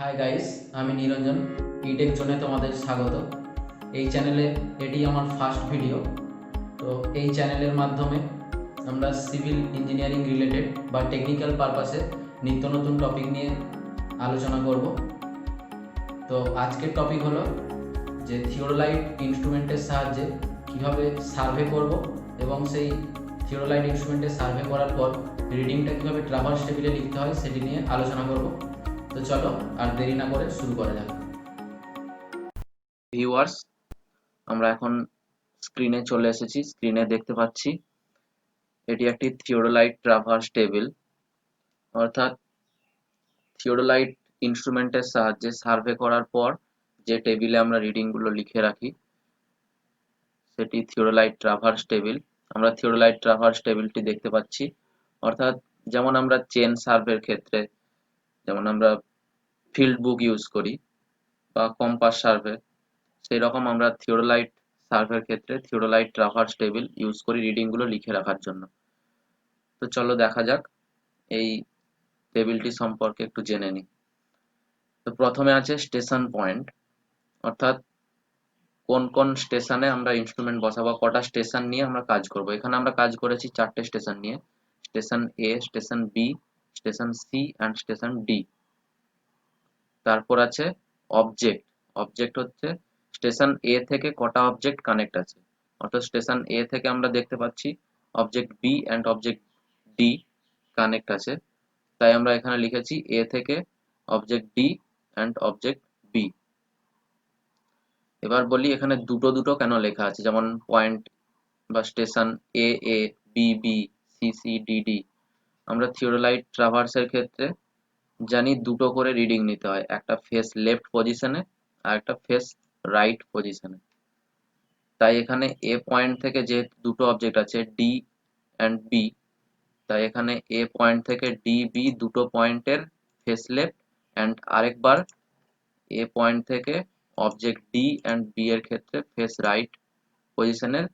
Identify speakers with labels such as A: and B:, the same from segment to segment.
A: Hi guys, আমি নিরঞ্জন। ইটেক জোনে তোমাদের স্বাগত। এই চ্যানেলে এটি আমার ফার্স্ট ভিডিও। তো এই চ্যানেলের মাধ্যমে আমরা সিভিল ইঞ্জিনিয়ারিং রিলেটেড বা টেকনিক্যাল পারপাসে নিত্য নতুন টপিক নিয়ে আলোচনা করব। তো আজকের টপিক হলো যে থিওরোলাইট ইনস্ট্রুমেন্টের সাহায্যে কীভাবে সার্ভে করব এবং সেই থিওরোলাইট ইনস্ট্রুমেন্টের সার্ভে করার পর রিডিংটা কীভাবে ট্রাভার্স টেবিলে লিখতে হয় সেটি নিয়ে আলোচনা করব। তো চলো আর দেরি না করে শুরু করা যাক।
B: ভিউয়ার্স, আমরা এখন স্ক্রিনে চলে এসেছি। স্ক্রিনে দেখতে পাচ্ছি এটি একটি থিওরোলাইট ট্রাভার্স টেবিল, অর্থাৎ থিওরোলাইট ইনস্ট্রুমেন্টের সাহায্যে সার্ভে করার পর যে টেবিলে আমরা রিডিং গুলো লিখে রাখি সেটি থিওরোলাইট ট্রাভার্স টেবিল। আমরা থিওরোলাইট ট্রাভার্স টেবিলটি দেখতে পাচ্ছি, অর্থাৎ যেমন আমরা চেন সার্ভের ক্ষেত্রে যেমন আমরা ফিল্ড বুক ইউজ করি বা কম্পাস সার্ভে, সেই রকম আমরা থিওরোলাইট সার্ভের ক্ষেত্রে থিওরোলাইট ট্রাভার্স টেবিল ইউজ করি রিডিং গুলো লিখে রাখার জন্য। তো চলো দেখা যাক এই টেবিলটি সম্পর্কে একটু জেনে নিই। তো প্রথমে আছে স্টেশন পয়েন্ট, অর্থাৎ কোন কোন স্টেশনে আমরা ইনস্ট্রুমেন্ট বসাবো, কটা স্টেশন নিয়ে আমরা কাজ করব। এখানে আমরা কাজ করেছি 4টে স্টেশন নিয়ে: station A, station B, station C and station D. তারপর আছে অবজেক্ট। অবজেক্ট হচ্ছে স্টেশন এ থেকে কটা অবজেক্ট কানেক্ট আছে, অর্থাৎ স্টেশন এ থেকে আমরা দেখতে পাচ্ছি object B and object D connect আছে, তাই আমরা এখানে লিখেছি এ থেকে object D and object B. এবার বলি এখানে দুটো দুটো কেন লেখা আছে, যেমন পয়েন্ট বা station A A, B B, C C, D D. আমরা থিওরোলাইট ট্রাভার্সের ক্ষেত্রে জানি দুটো করে রিডিং নিতে হয়, একটা ফেস লেফট পজিশনে আর একটা ফেস রাইট পজিশনে। তাই এখানে এ পয়েন্ট থেকে যে দুটো অবজেক্ট আছে ডি অ্যান্ড বি, তাই এখানে এ পয়েন্ট থেকে ডি বি দুটো পয়েন্টের ফেস লেফট অ্যান্ড আরেকবার এ পয়েন্ট থেকে অবজেক্ট ডি অ্যান্ড বি এর ক্ষেত্রে ফেস রাইট পজিশনের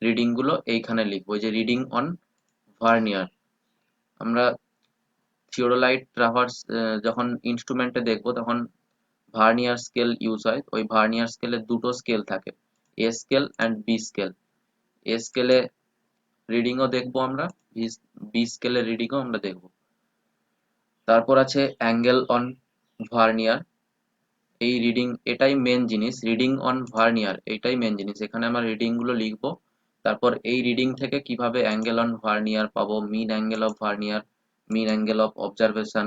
B: রিডিং গুলো এইখানে লিখবো, যে রিডিং অন ভার্নিয়ার। আমরা থিওরোলাইট ট্রাভার্স যখন ইনস্ট্রুমেন্টে দেখবো তখন ভার্নিয়ার স্কেল ইউজ হয়। ওই ভার্নিয়ার স্কেলে দুটো স্কেল থাকে, এ স্কেল অ্যান্ড বি স্কেল। এ স্কেলে রিডিংও দেখবো আমরা, বি স্কেলের রিডিংও আমরা দেখবো। তারপর আছে অ্যাঙ্গেল অন ভার্নিয়ার। এই রিডিং এটাই মেন জিনিস, রিডিং অন ভার্নিয়ার এটাই মেন জিনিস। এখানে আমরা রিডিং গুলো লিখবো, তারপর এই রিডিং থেকে কিভাবে অ্যাঙ্গেল অন ভার্নিয়ার পাবো, mean angle of vernier, mean angle of observation,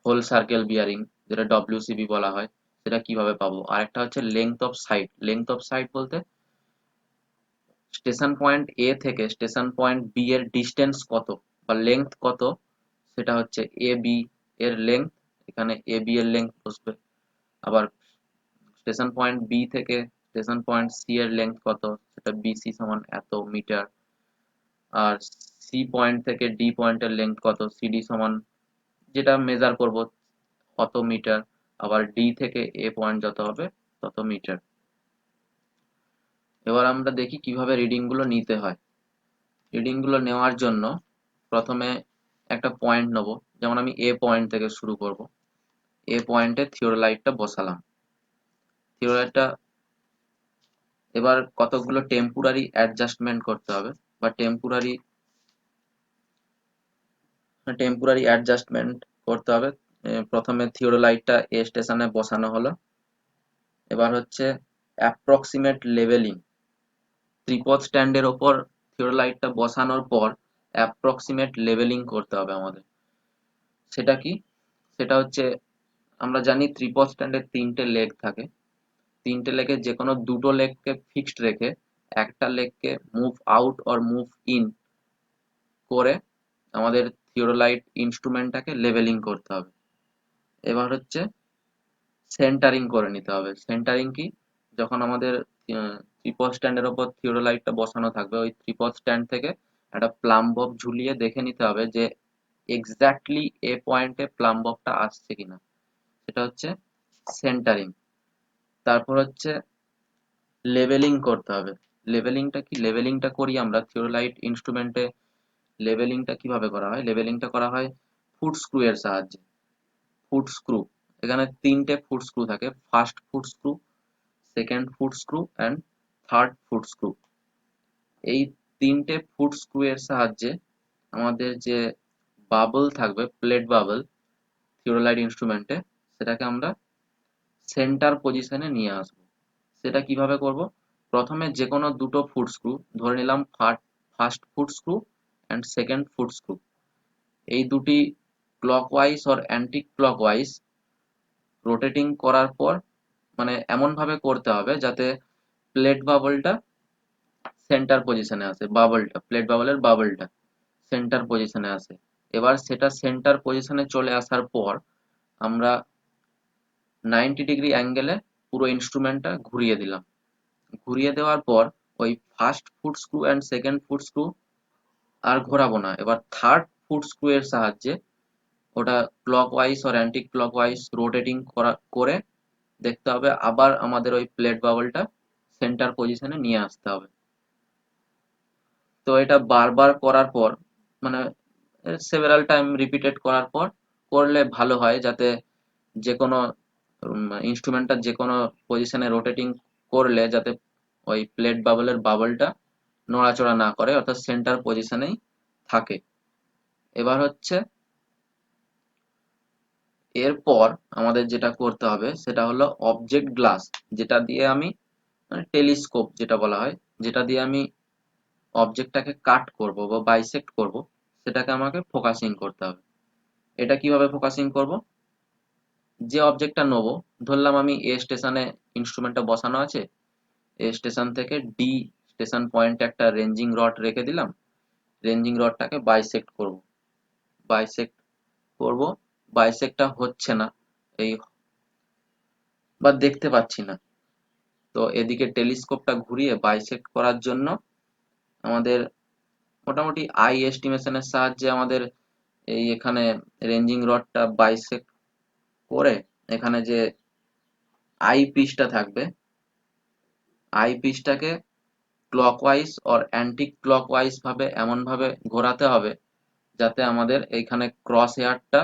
B: whole circle bearing যেটা ডব্লিউসিবি বলা হয়, সেটা কিভাবে পাবো। আর একটা হচ্ছে length of sight. Length of sight বলতে স্টেশন পয়েন্ট এ থেকে স্টেশন পয়েন্ট বি এর ডিস্টেন্স কত বা লেংথ কত, সেটা হচ্ছে এ বি এর লেংথ। এখানে এ বি এর লেংথ বসবে। আবার স্টেশন পয়েন্ট বি থেকে স্টেশন পয়েন্ট সি এর লেংথ কত, সেটা বিসি সমান এত মিটার। আর সি পয়েন্ট থেকে ডি পয়েন্টের লেংথ কত, সিডি সমান যেটা মেজার করব কত মিটার। আবার ডি থেকে এ পয়েন্ট যত হবে তত মিটার। এবার আমরা দেখি কিভাবে রিডিং গুলো নিতে হয়। রিডিং গুলো নেওয়ার জন্য প্রথমে একটা পয়েন্ট নেব, যেমন আমি এ পয়েন্ট থেকে শুরু করব। এ পয়েন্টে থিওরোলাইটটা বসালাম। থিওরোলাইটটা এবার কতগুলো টেম্পোরারি অ্যাডজাস্টমেন্ট করতে হবে বা টেম্পোরারি অ্যাডজাস্টমেন্ট করতে হবে। প্রথমে থিওরোলাইটটা এ স্টেশনে বসানো হলো। এবার হচ্ছে অ্যাপ্রক্সিমেট লেভেলিং। ত্রিপদ স্ট্যান্ডের ওপর থিওরোলাইটটা বসানোর পর অ্যাপ্রক্সিমেট লেভেলিং করতে হবে আমাদের। সেটা কি? সেটা হচ্ছে আমরা জানি ত্রিপদ স্ট্যান্ডের 3টে লেগ থাকে। 3টে লেগের যে কোনো দুটো লেগকে ফিক্সড রেখে একটা লেগকে move out or move in করে আমাদের থিওরোলাইট ইনস্ট্রুমেন্টটাকে লেভেলিং করতে হবে। এবার হচ্ছে সেন্টারিং করে নিতে হবে। সেন্টারিং কি? যখন আমাদের ত্রিপদ স্ট্যান্ডের ওপর থিওরোলাইটটা বসানো থাকবে, ওই ত্রিপদ স্ট্যান্ড থেকে একটা প্লাম বব ঝুলিয়ে দেখে নিতে হবে যে এক্স্যাক্টলি এ পয়েন্টে প্লাম ববটা আসছে কিনা, সেটা হচ্ছে সেন্টারিং। তারপর হচ্ছে লেভেলিং করতে হবে। লেভেলিংটা কি? লেভেলিংটা করি আমরা থিওরোলাইট ইনস্ট্রুমেন্টে। লেভেলিংটা কিভাবে করা হয়? লেভেলিংটা করা হয় ফুট স্ক্রু এর সাহায্যে। ফুট স্ক্রু, এখানে তিনটে ফুট স্ক্রু থাকে, first foot screw, second foot screw and third foot screw. এই তিনটে ফুট স্ক্রু এর সাহায্যে আমাদের যে বাবল থাকবে, প্লেট বাবল থিওডোলাইট ইনস্ট্রুমেন্টে, সেটাকে আমরা সেন্টার পজিশনে নিয়ে আসবো। সেটা কিভাবে করব? প্রথমে যে কোনো দুটো ফুট স্ক্রু ধরে নিলাম, first foot screw and second foot screw, এই দুটি clockwise or anti clockwise rotating করার পর, মানে এমন ভাবে করতে হবে যাতে প্লেট বাবলটা সেন্টার পজিশনে আসে, প্লেট বাবলের বাবলটা সেন্টার পজিশনে আসে। এবার সেটা সেন্টার পজিশনে চলে আসার পর আমরা 90 ডিগ্রি অ্যাঙ্গেলে পুরো ইনস্ট্রুমেন্টটা ঘুরিয়ে দিলাম। ঘুরিয়ে দেওয়ার পর ওই first foot screw and second foot screw আর ঘোরাবো না, এবার থার্ড ফুট স্ক্রু এর সাহায্যে ওটা ক্লকওয়াইজ আর অ্যান্টি ক্লকওয়াইজ রোটেটিং করে দেখতে হবে আবার আমাদের ওই প্লেট বাবলটা সেন্টার পজিশনে নিয়ে আসতে হবে। তো এটা বারবার করার পর, মানে সেভারাল টাইম রিপিটেড করার পর করলে ভালো হয়, যাতে যে কোনো ইনস্ট্রুমেন্টটা যে কোনো পজিশনে রোটেটিং করলে যাতে ওই প্লেট বাবলের বাবলটা নড়াচড়া না করে, অর্থাৎ সেন্টার পজিশনেই থাকে। এবার হচ্ছে এরপর আমাদের যেটা করতে হবে সেটা হলো অবজেক্ট গ্লাস, যেটা দিয়ে আমি, মানে টেলিস্কোপ যেটা বলা হয়, যেটা দিয়ে আমি অবজেক্টটাকে কাট করব বা বাইসেক্ট করব, সেটাকে আমাকে ফোকাসিং করতে হবে। এটা কিভাবে ফোকাসিং করব? যে অবজেক্টটা নেবো, ধরলাম আমি এ স্টেশনে ইনস্ট্রুমেন্টটা বসানো আছে, এ স্টেশন থেকে ডি স্টেশন পয়েন্টে একটা রেঞ্জিং রড রেখে দিলাম, রেঞ্জিং রডটাকে বাইসেক্ট করব, বাইসেক্ট করব, বাইসেক্টটা হচ্ছে না, এই বা দেখতে পাচ্ছি না, তো এদিকে টেলিস্কোপটা ঘুরিয়ে বাইসেক্ট করার জন্য আমাদের মোটামুটি আই এস্টিমেশনের সাহায্যে আমাদের এই এখানে রেঞ্জিং রডটা বাইসেক্ট করে এখানে যে আই পিসটা থাকবে, আই পিসটাকে ক্লকওয়াইজ অর অ্যান্টি ক্লকওয়াইজ ভাবে এমন ভাবে ঘোরাতে হবে যাতে আমাদের এইখানে ক্রস হেয়ারটা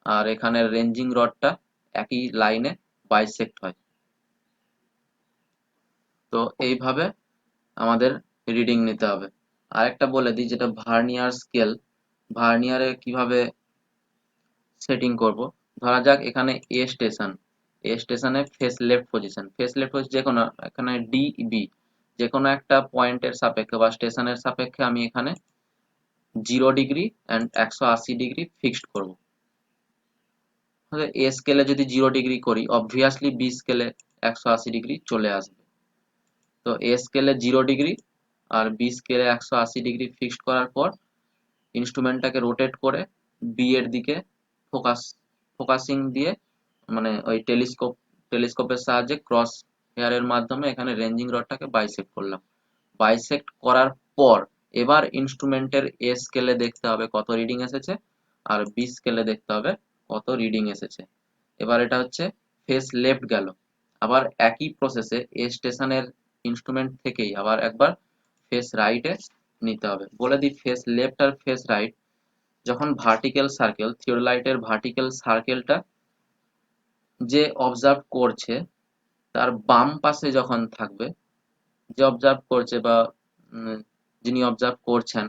B: আর এখানে রেঞ্জিং রডটা একই লাইনে বাইসেক্ট হয়। তো এইভাবে আমাদের রিডিং নিতে হবে। আরেকটা বলে দিই, যেটা ভার্নিয়ার স্কেল, ভার্নিয়ারে কিভাবে সেটিং করব। ধরা যাক এখানে এ স্টেশনে ফেস লেফট পজিশন, যে কোনো এখানে ডি বি যে কোনো একটা পয়েন্টের সাপেক্ষে বা স্টেশনের সাপেক্ষে আমি এখানে 0 ডিগ্রি অ্যান্ড 180 ডিগ্রি ফিক্সড করব। এ স্কেলে যদি 0 ডিগ্রি করি, অবভিয়াসলি বি স্কেলে 180 ডিগ্রি চলে আসবে। তো এ স্কেলে 0 ডিগ্রি আর বি স্কেলে 180 ডিগ্রি ফিক্সড করার পর ইনস্ট্রুমেন্টটাকে রোটেট করে বি এর দিকে ফোকাসিং দিয়ে, মানে ওই টেলিস্কোপের সাহায্যে ক্রস হেয়ারের মাধ্যমে এখানে রেঞ্জিং রডটাকে বাইসেক্ট করলাম। বাইসেক্ট করার পর এবার ইনস্ট্রুমেন্টের এ স্কেলে দেখতে হবে কত রিডিং এসেছে, আর বি স্কেলে দেখতে হবে কত রিডিং এসেছে। এবার এটা হচ্ছে ফেস লেফট গেল। আবার একই প্রসেসে এ স্টেশনের ইনস্ট্রুমেন্ট থেকেই আবার একবার ফেস রাইটে নিতে হবে। বলে দিই, ফেস লেফট আর ফেস রাইট যখন ভার্টিক্যাল সার্কেল, থিওডোলাইটের ভার্টিক্যাল সার্কেলটা যে অবজার্ভ করছে তার বাম পাশে যখন থাকবে, যে অবজার্ভ করছে বা যিনি অবজার্ভ করছেন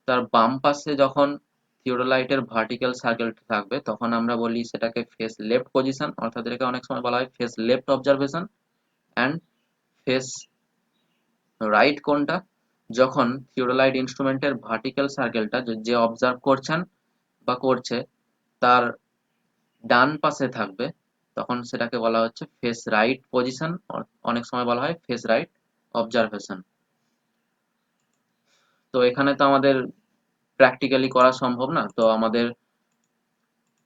B: তার বাম পাশে যখন থিওডোলাইটের ভার্টিক্যাল সার্কেলটা থাকবে, তখন আমরা বলি সেটাকে ফেস লেফট পজিশন, অর্থাৎ এটাকে অনেক সময় বলা হয় face left observation. And face right কোনটা? যখন থিওডোলাইট ইনস্ট্রুমেন্টের ভার্টিক্যাল সার্কেলটা যে অবজার্ভ করছেন বা করছে তার ডান পাশে থাকবে, তখন সেটাকে বলা হচ্ছে ফেস রাইট পজিশন, অনেক সময় বলা হয় ফেস রাইট অবজারভেশন। তো এখানে তো আমাদের প্র্যাকটিক্যালি করা সম্ভব না, তো আমাদের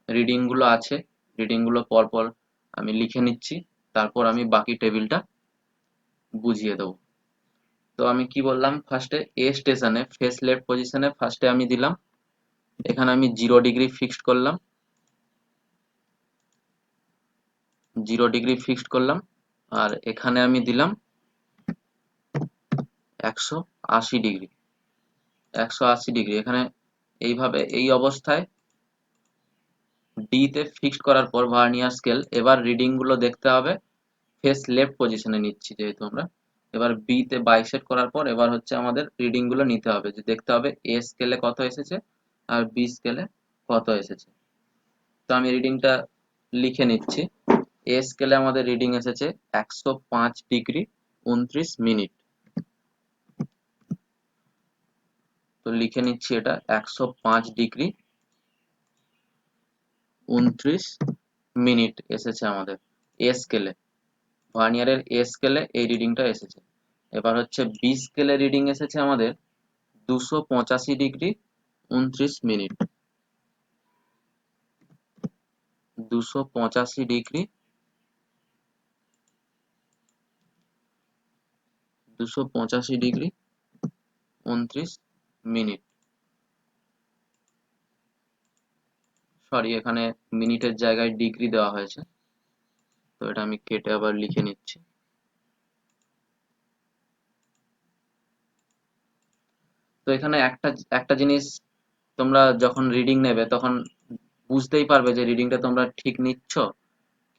B: রিডিং গুলো আছে, রিডিং গুলো পরপর আমি লিখে নিচ্ছি, তারপর আমি বাকি টেবিলটা বুঝিয়ে দেবো। তো আমি কি বললাম, ফার্স্টে এ স্টেশনে ফেস লেফট পজিশনে ফার্স্টে আমি দিলাম, এখানে আমি 0 ডিগ্রি ফিক্সড করলাম, 0 ডিগ্রি ফিক্সড করলাম, আর এখানে আমি দিলাম 180 ডিগ্রি, 180 ডিগ্রি এখানে এইভাবে এই অবস্থায় ডি তে ফিক্সড করার পর ভার্নিয়ার স্কেল, এবার রিডিং গুলো দেখতে হবে ফেস লেফট পজিশনে নিচ্ছি যেহেতু আমরা। এবার বি তে বাইসেট করার পর এবার হচ্ছে আমাদের রিডিং গুলো নিতে হবে, যে দেখতে হবে এ স্কেলে কত এসেছে আর বি স্কেলে কত এসেছে। তো আমি রিডিংটা লিখে নিচ্ছি। এ স্কেলে আমাদের রিডিং এসেছে 105°29'। তো লিখে নিচ্ছি, এটা 105°29' এসেছে আমাদের এ স্কেলে। ভার্নিয়ারের এ স্কেলে এই রিডিংটা এসেছে। এবার হচ্ছে বি স্কেলে রিডিং এসেছে আমাদের 285°29'। 285 ডিগ্রি 29'। সরি, এখানে মিনিটের জায়গায় ডিগ্রি দেওয়া হয়েছে, তো এটা আমি কেটে আবার লিখে নিচ্ছি। তো এখানে একটা একটা জিনিস, তোমরা যখন রিডিং নেবে তখন বুঝতেই পারবে যে রিডিংটা তোমরা ঠিক নিচ্ছ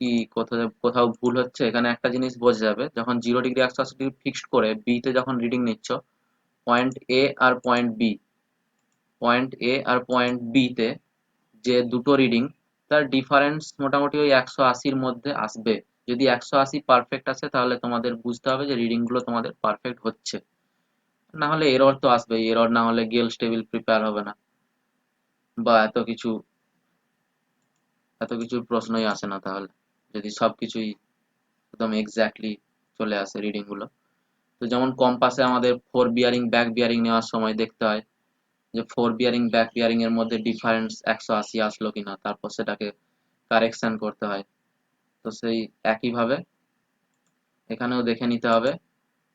B: কি কোথাও কোথাও ভুল হচ্ছে। এখানে একটা জিনিস বোঝা যাবে, যখন 0° 180° ফিক্সড করে বি তে যখন রিডিং নিচ্ছ, পয়েন্ট এ আর পয়েন্ট বি তে যে দুটো রিডিং, তার ডিফারেন্স মোটামুটি ওই 180-র মধ্যে আসবে। যদি 180 পারফেক্ট আসে তাহলে তোমাদের বুঝতে হবে যে রিডিং গুলো তোমাদের পারফেক্ট হচ্ছে, না হলে এরর তো আসবেই। এরর না হলে গেলস টেবিল প্রিপেয়ার হবে না, বা এত কিছুর প্রশ্নই আসে না তাহলে, যদি সবকিছুই একদম এক্স্যাক্টলি চলে আসে রিডিং গুলো। তো যেমন কম্পাসে আমাদের ফোর বিয়ারিং ব্যাক বিয়ারিং নেওয়ার সময় দেখতে হয় যে ফোর বিয়ারিং ব্যাক বিয়ারিং এর মধ্যে ডিফারেন্স 180 আসলো কিনা, তারপর সেটাকে কারেকশন করতে হয়। তো সেই একইভাবে এখানেও দেখে নিতে হবে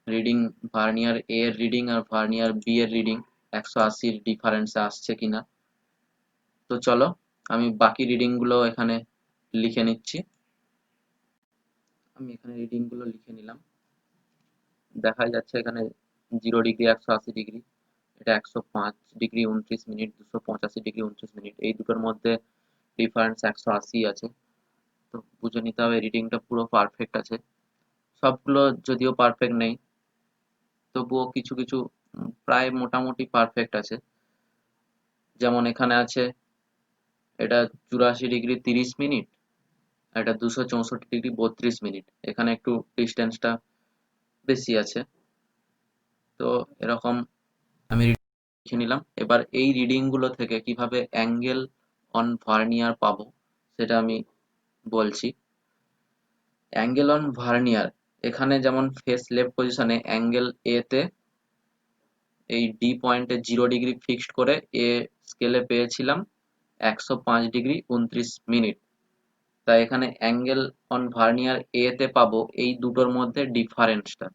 B: রিডিং, ভার্নিয়ার এ এর রিডিং আর ভার্নিয়ার বি এর রিডিং 180-র ডিফারেন্সে আসছে কিনা। তো চলো আমি বাকি রিডিং গুলো এখানে লিখে নিচ্ছি। আমি এখানে রিডিং গুলো লিখে নিলাম। দেখা যাচ্ছে এখানে 0° 180°, এটা 105°29', 285°29', এই দুটোর মধ্যে ডিফারেন্স 180 আছে। তো বুঝে নিতে হবে রিডিংটা পুরো পারফেক্ট আছে। সবগুলো যদিও পারফেক্ট নেই, তবুও কিছু কিছু প্রায় মোটামুটি পারফেক্ট আছে। যেমন এখানে আছে এটা 84°30', আর এটা 264°32'। এখানে একটু ডিস্টেন্সটা বেশি আছে। তো এরকম আমি লিখে নিলাম। এবার এই রিডিং গুলো থেকে কিভাবে অ্যাঙ্গেল অন ভার্নিয়ার পাবো সেটা আমি বলছি। অ্যাঙ্গেল অন ভার্নিয়ার, এখানে যেমন ফেস লেফট পজিশনে অ্যাঙ্গেল এ তে এই ডি পয়েন্টে 0° ফিক্সড করে এ স্কেলে পেয়েছিলাম 105°29'। তাই এখানে অ্যাঙ্গেল অন ভার্নিয়ার এ তে পাবো এই দুটোর মধ্যে ডিফারেন্সটা।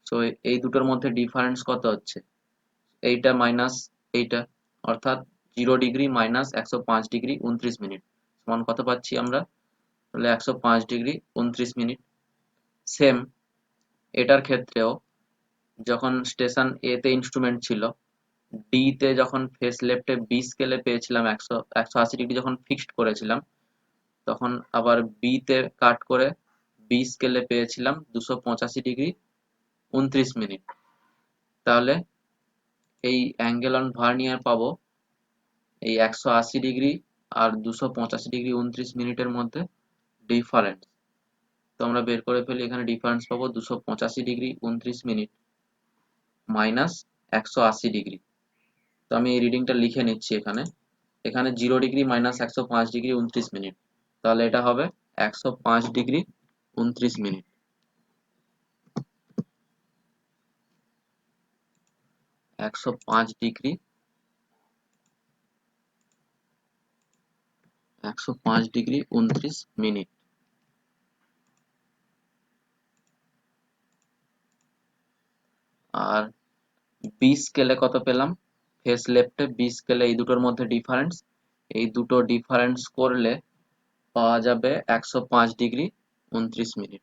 B: সো এই দুটোর মধ্যে ডিফারেন্স কত হচ্ছে, এইটা মাইনাস এইটা, অর্থাৎ 0° মাইনাস 105°29'। সমান কত পাচ্ছি আমরা, তাহলে 105°29'। সেম এটার ক্ষেত্রেও যখন স্টেশন এ তে ইনস্ট্রুমেন্ট ছিল, ডি তে যখন ফেস লেফটে বি স্কেলে পেয়েছিলাম 180° যখন ফিক্সড করেছিলাম, তখন আবার বি তে কাট করে বি স্কেলে পেয়েছিলাম 285°29'। তাহলে এই অ্যাঙ্গেল অন ভার্নিয়ার পাবো এই 180° আর 285°29'-এর মধ্যে ডিফারেন্স। তো আমরা বের করে ফেলি, এখানে ডিফারেন্স পাবো 285°29' মাইনাস 180°। তো আমি এই রিডিংটা লিখে নিচ্ছি এখানে। এখানে 0° মাইনাস 105°29'। তাহলে এটা হবে 105°29'। 105°29'। আর বি স্কেলে কত পেলাম, ফেস লেফটে বি স্কেলে এই দুটোর মধ্যে ডিফারেন্স, এই দুটো ডিফারেন্স করলে পাওয়া যাবে 105°29'।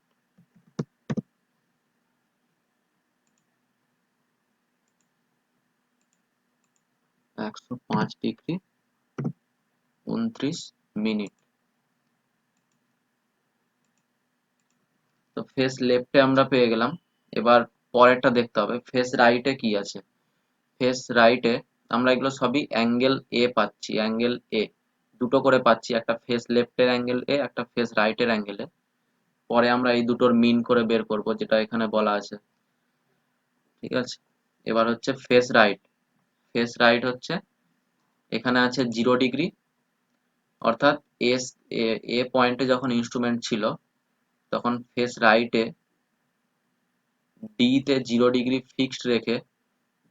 B: 105°29'। মিনিট। তো ফেস লেফটে আমরা পেয়ে গেলাম। এবার পরেরটা দেখতে হবে ফেস রাইটে কি আছে। ফেস রাইটে আমরা এগুলো সবই অ্যাঙ্গেল এ পাচ্ছি, অ্যাঙ্গেল এ দুটো করে পাচ্ছি, একটা ফেস লেফটের অ্যাঙ্গেল এ, একটা ফেস রাইটের অ্যাঙ্গেল এ। পরে আমরা এই দুটোর মিন করে বের করব, যেটা এখানে বলা আছে। ঠিক আছে, এবার হচ্ছে ফেস রাইট। ফেস রাইট হচ্ছে এখানে আছে 0 ডিগ্রি, অর্থাৎ এস এ পয়েন্টে যখন ইনস্ট্রুমেন্ট ছিল তখন ফেস রাইটে ডি তে 0 ডিগ্রি ফিক্সড রেখে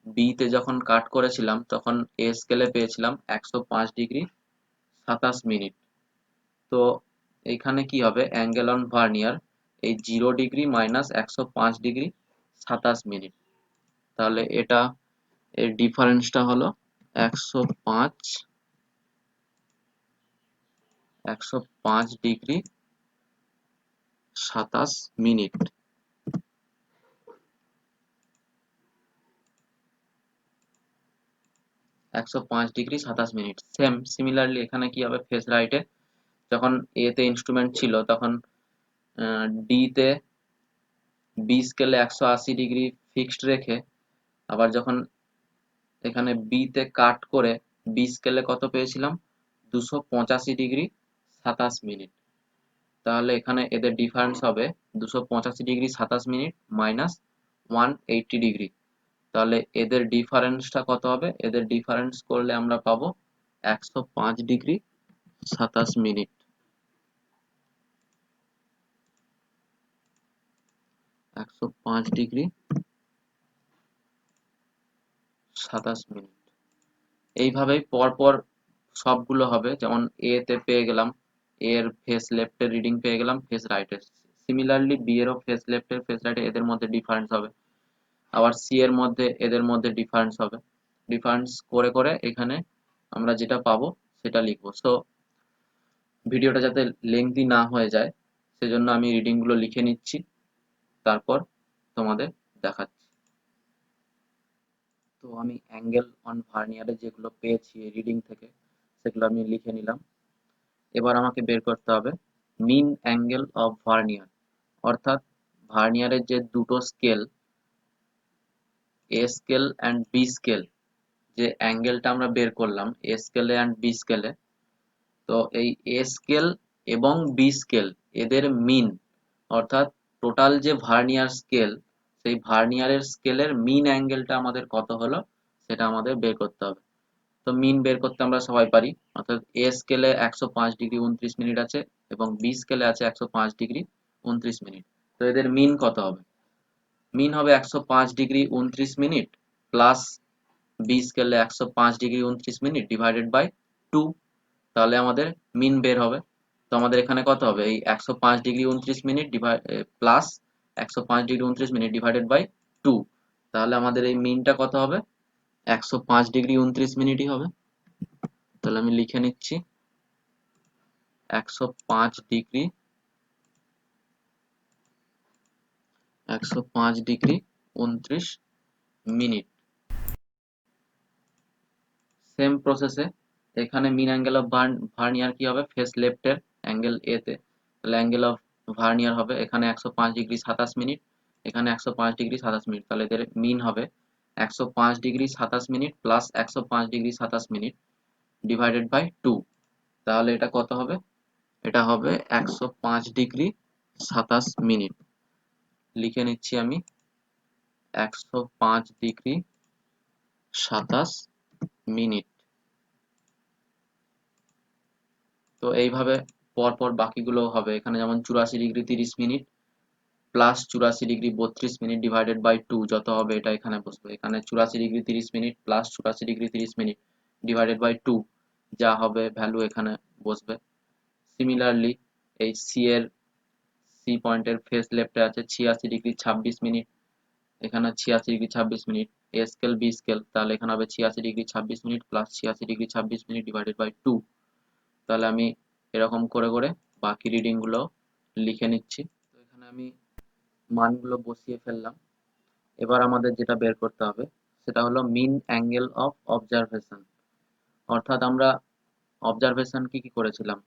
B: বি তে যখন কাট করেছিলাম তখন এ স্কেলে পেয়েছিলাম 105 ডিগ্রি 27 মিনিট। তো এইখানে কি হবে, অ্যাঙ্গেল অন ভার্নিয়ার এই 0 ডিগ্রি মাইনাস 105 ডিগ্রি 27 মিনিট। তাহলে এটা এর ডিফারেন্সটা হলো 105 degree 27 minute. 105 degree 27 minute. Similarly এখানে কি হবে, ফেস রাইটে যখন এ তে ইনস্ট্রুমেন্ট ছিল তখন ডি তে বি স্কেলে 180 ডিগ্রি ফিক্সড রেখে আবার যখন এখানে বি তে কাট করে বি স্কেলে কত পেয়েছিলাম, 285 ডিগ্রি 27 মিনিট। তাহলে এখানে এদের ডিফারেন্স হবে 285 ডিগ্রি 27 মিনিট মাইনাস 180 ডিগ্রি। তাহলে এদের ডিফারেন্সটা কত হবে, এদের ডিফারেন্স করলে আমরা পাবো 105 ডিগ্রি 27 মিনিট। 105 degree 27 minute. এইভাবেই পরপর সবগুলো হবে, যেমন এ তে পেয়ে গেলাম এর ফেস লেফটের রিডিং পেয়ে গেলাম ফেস রাইটের। সিমিলারলি বি এরও ফেস লেফটের ফেস রাইটে এদের মধ্যে ডিফারেন্স হবে, আবার সি এর মধ্যে এদের মধ্যে ডিফারেন্স হবে। ডিফারেন্স করে করে এখানে আমরা যেটা পাবো সেটা লিখবো। সো ভিডিওটা যাতে লেংথি না হয়ে যায় সেজন্য আমি রিডিং গুলো লিখে নিচ্ছি, তারপর তোমাদের দেখাচ্ছি। তো আমি অ্যাঙ্গেল অন ভার্নিয়ারে যেগুলো পেয়েছি রিডিং থেকে সেগুলো আমি লিখে নিলাম। এবার আমাকে বের করতে হবে মিন অ্যাঙ্গেল অফ ভার্নিয়ার, অর্থাৎ ভার্নিয়ারের যে দুটো scale A scale and B scale, যে অ্যাঙ্গেলটা আমরা বের করলাম এ স্কেলে অ্যান্ড বি স্কেলে, তো এই এ স্কেল এবং বি স্কেল এদের মিন, অর্থাৎ টোটাল যে ভার্নিয়ার স্কেল সেই ভার্নিয়ারের স্কেলের মিন অ্যাঙ্গেলটা আমাদের কত হলো সেটা আমাদের বের করতে হবে। তো মিন বের করতে আমরা সবাই পারি, অর্থাৎ এ স্কেলে 105 ডিগ্রি 29 মিনিট আছে এবং বি স্কেলে আছে 105 ডিগ্রি 29 মিনিট। তো এদের মিন কত হবে, মিন হবে 105 ডিগ্রি 29 মিনিট প্লাস বি স্কেলে 105 ডিগ্রি 29 মিনিট ডিভাইডেড বাই 2। তাহলে আমাদের মিন বের হবে। তো আমাদের এখানে কত হবে, এই 105 degree 29 minute plus 105 degree 29 minute divided by 2। তাহলে আমাদের এই মিনটা কত হবে, 105 ডিগ্রি 29 মিনিটই হবে। তাহলে আমি লিখে নিচ্ছি 105 ডিগ্রি 29 মিনিট। সেম প্রসেসে এখানে মিন অ্যাঙ্গেল অফ ভার্নিয়ার কি হবে, ফেস লেফটের অ্যাঙ্গেল এ তে, তাহলে অ্যাঙ্গেল অফ ভার্নিয়ার হবে এখানে 105 ডিগ্রি 27 মিনিট, এখানে 105 ডিগ্রি 27 মিনিট। তাহলে এদের মিন হবে 105 degree 27 minute plus 105 degree 27 minute divided by 2। তাহলে এটা কত হবে, এটা হবে 105 ডিগ্রি 27 মিনিট। লিখে নিচ্ছি আমি 105 ডিগ্রি 27 মিনিট। তো এইভাবে পরপর বাকিগুলো হবে, এখানে যেমন 84 degree 30 minute plus 84 degree 32 minute divided by 2 যত হবে এটা এখানে বসবে, এখানে 84 degree 30 minute plus 84 degree 30 minute divided by 2 যা হবে ভ্যালু এখানে বসবে। সিমিলারলি এই সি পয়েন্টের ফেস লেফটে আছে 86 ডিগ্রি 26 মিনিট, এখানে 86 degree 26 minute A scale B scale, তাহলে এখানে হবে 86 degree 26 minute plus 86 degree 26 minute divided by 2। তাহলে আমি এরকম করে করে বাকি রিডিং গুলো লিখে নিচ্ছি। তো এখানে আমি মানগুলো বসিয়ে ফেললাম। এবার আমাদের যেটা বের করতে হবে সেটা হলো মিন অ্যাঙ্গেল অফ অবজারভেশন, অর্থাৎ আমরা অবজারভেশন কি কি করেছিলাম,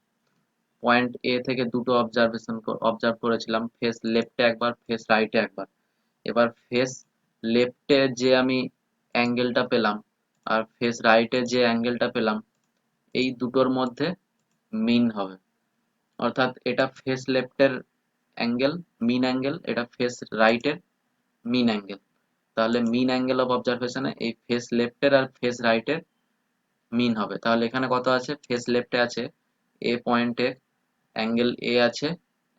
B: পয়েন্ট এ থেকে দুটো অবজার্ভ করেছিলাম, ফেস লেফটে একবার, ফেস রাইটে একবার। এবার ফেস লেফটে যে আমি অ্যাঙ্গেলটা পেলাম আর ফেস রাইটে যে অ্যাঙ্গেলটা পেলাম, এই দুটোর মধ্যে মিন হবে। অর্থাৎ এটা ফেস লেফটের অ্যাঙ্গেল, মিন অ্যাঙ্গেল, এটা ফেস রাইটের মিন অ্যাঙ্গেল। তাহলে মিন অ্যাঙ্গেল অফ অবজারভেশনে এই ফেস লেফটের আর ফেস রাইটের মিন হবে। তাহলে এখানে কত আছে? ফেস লেফটে আছে এ পয়েন্টে অ্যাঙ্গেল এ আছে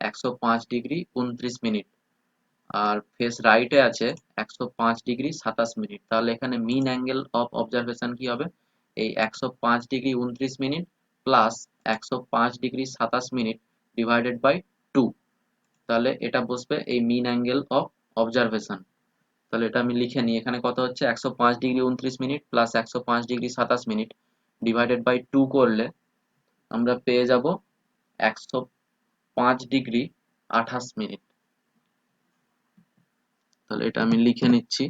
B: 105°29'। আর ফেস রাইটে আছে 105°27'। তাহলে এখানে মিন অ্যাঙ্গেল অফ অবজারভেশন কি হবে? এই 105°29' প্লাস 105°27' ডিভাইডেড বাই 2। তাহলে এটা বসবে এই মিন অ্যাঙ্গেল অফ অবজারভেশন। তাহলে এটা আমি লিখে নিই, এখানে কত হচ্ছে? 105°29' প্লাস 105°27' ডিভাইডেড বাই 2 করলে আমরা পেয়ে যাব 105°28'। তাহলে এটা আমি লিখে নিচ্ছি,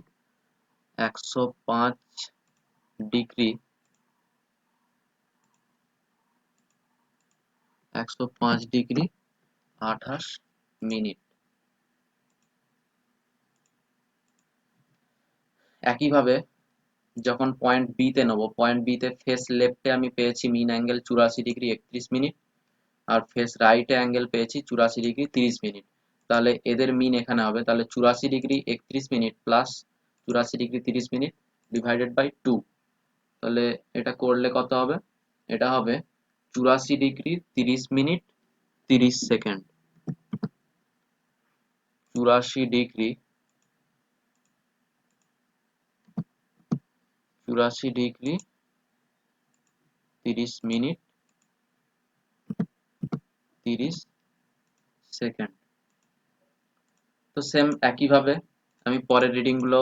B: 105°28'। একইভাবে যখন পয়েন্ট বি তে নেবো, পয়েন্ট বি তে ফেস লেফটে আমি পেয়েছি মিন অ্যাঙ্গেল 84°31'। আর ফেস রাইটে অ্যাঙ্গেল পেয়েছি 84°30'। তাহলে এদের মিন এখানে হবে, তাহলে 84°31' প্লাস 84°30' ডিভাইডেড বাই 2। তাহলে এটা করলে কত হবে? এটা হবে 84°30'30". 84°30'30". তো সেম একইভাবে আমি পরের রিডিং গুলো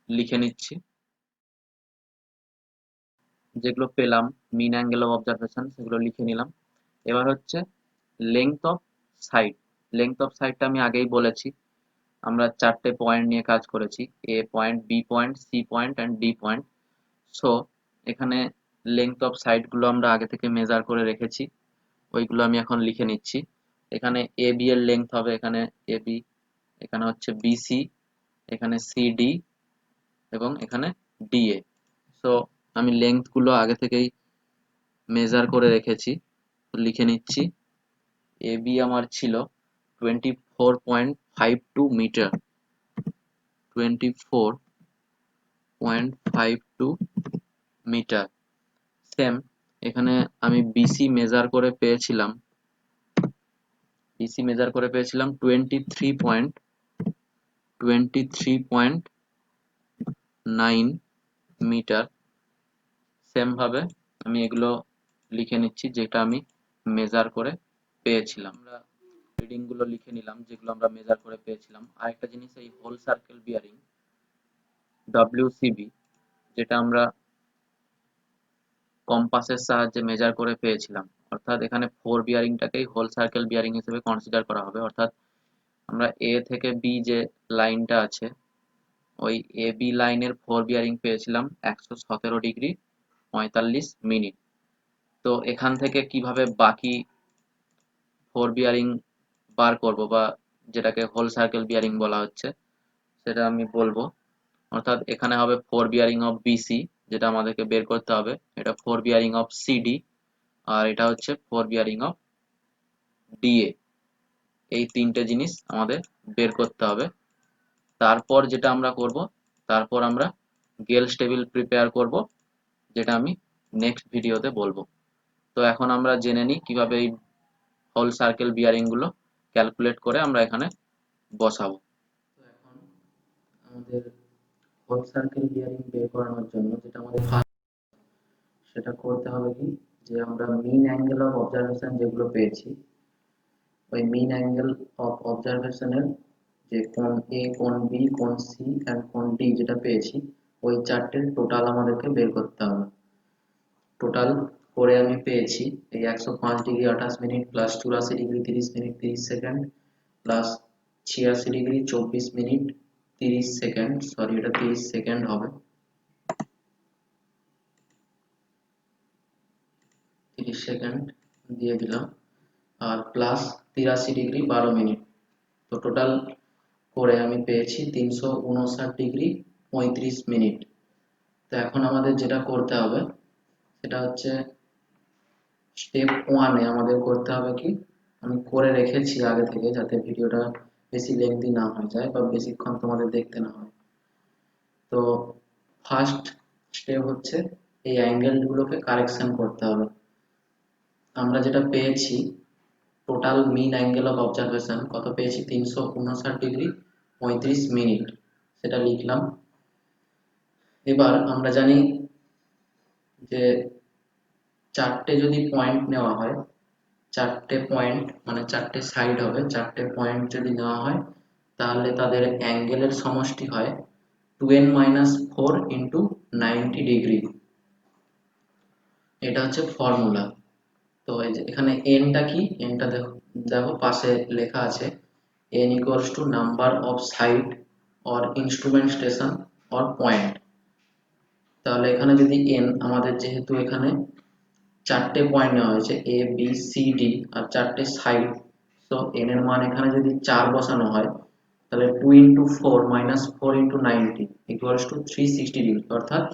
B: লিখে নিচ্ছি, যেগুলো পেলাম মিন অ্যাঙ্গেল অফ অবজারভেশন সেগুলো লিখে নিলাম। এবার হচ্ছে length of side. Length of সাইডটা আমি আগেই বলেছি, আমরা 4টে পয়েন্ট নিয়ে কাজ করেছি, A point, B point, C point and D point. So এখানে লেংথ অফ সাইড গুলো আমরা আগে থেকে মেজার করে রেখেছি, ওইগুলো আমি এখন লিখে নিচ্ছি। এখানে এ বি এর লেংথ হবে, এখানে এ বি, এখানে হচ্ছে বিসি, এখানে সিডি এবং এখানে ডিএ। সো আমি লেংথ গুলো আগে থেকেই মেজার করে রেখেছি, লিখে নিচ্ছি। এ বি আমার ছিল 24.52 মিটার, 24.52 মিটার। সেম এখানে আমি বিসি মেজার করে পেয়েছিলাম, 23.9 মিটার। সেম ভাবে আমি এগুলো লিখে নিচ্ছি যেটা আমি মেজার করে পেয়েছিলাম। আমরা রিডিং গুলো লিখে নিলাম যেগুলো আমরা মেজার করে পেয়েছিলাম। আরেকটা জিনিস, এই হোল সার্কেল বিয়ারিং WCB, যেটা আমরা কম্পাসের সাহায্যে মেজার করে পেয়েছিলাম, অর্থাৎ এখানে 4 বিয়ারিংটাকেই হোল সার্কেল বিয়ারিং হিসেবে কনসিডার করা হবে। অর্থাৎ আমরা এ থেকে বি যে লাইনটা আছে, ওই এ বি লাইনের 4 বিয়ারিং পেয়েছিলাম 117°45'। তো এখান থেকে কিভাবে বাকি 4 বিয়ারিং বার করব, বা যেটাকে হোল সার্কেল বিয়ারিং বলা হচ্ছে, সেটা আমি বলবো। অর্থাৎ এখানে হবে 4 বিয়ারিং অফ বিসি, যেটা আমাদেরকে বের করতে হবে। এটা 4 বিয়ারিং অফ সিডি, আর এটা হচ্ছে 4 বিয়ারিং অফ ডিএ। এই তিনটে জিনিস আমাদের বের করতে হবে। তারপর যেটা আমরা করব, তারপর আমরা গেলস টেবিল প্রিপেয়ার করব, যেটা আমি নেক্সট ভিডিওতে বলবো। তো এখন আমরা জেনে নিই কিভাবে এই হোল সার্কেল বিয়ারিং গুলো ক্যালকুলেট করে আমরা এখানে বসাবো। তো এখন আমাদের হোল সার্কেল বিয়ারিং বের করানোর জন্য যেটা আমাদের সেটা করতে হবে কি, যে আমরা মিন অ্যাঙ্গেল অফ অবজারভেশন যেগুলো পেয়েছি, ওই মিন অ্যাঙ্গেল অফ অবজারভেশনের যে কোণ এ, কোণ বি, কোণ সি এন্ড কোণ ডি যেটা পেয়েছি, ওই চারটের টোটাল আমাদেরকে বের করতে হবে। টোটাল করে আমি পেয়েছি এই 105°28' প্লাস 84°30'30" প্লাস 86°24'30", সরি এটা 30 সেকেন্ড হবে, 30 সেকেন্ড দিয়ে দিলাম।
A: আর প্লাস 83 ডিগ্রি 12 মিনিট। তো টোটাল করে আমি পেয়েছি 359 ডিগ্রি 35 মিনিট। তো এখন আমাদের যেটা করতে হবে সেটা হচ্ছে স্টেপ 1-এ আমাদের করতে হবে কি, আমি করে রেখেছি আগে থেকে যাতে ভিডিওটা বেশি লেন্থি না হয়ে যায় বা বেশিক্ষণ তোমাদের দেখতে না হয়। তো ফার্স্ট স্টেপ হচ্ছে এই অ্যাঙ্গেলগুলোকে কারেকশন করতে হবে। আমরা যেটা পেয়েছি total mean angle of observation কত পেয়েছি, 359 ডিগ্রি 35 মিনিট, সেটা লিখলাম। এবার আমরা জানি যে চারটে যদি পয়েন্ট নেওয়া হয়, চারটে পয়েন্ট মানে চারটে সাইড হবে, চারটে পয়েন্ট যদি নেওয়া হয় তাহলে তাদের অ্যাঙ্গেলের সমষ্টি হয় 2n-4 ইন্টু 90 ডিগ্রি। এটা হচ্ছে ফর্মুলা। তো এই যে এখানে এনটা কি, এনটা দেখো দেখো পাশে লেখা আছে n equals to number of side or instrument station or point। তাহলে এখানে যদি n, আমাদের যেহেতু এখানে চারটে পয়েন্ট নেওয়া হয়েছে এ বি সি ডি আর চারটে সাইড, তো n এর মান এখানে যদি 4 বসানো হয় তাহলে 2 × 4 - 4 × 90 ইকুয়ালস টু 360 ডিগ্রি। অর্থাৎ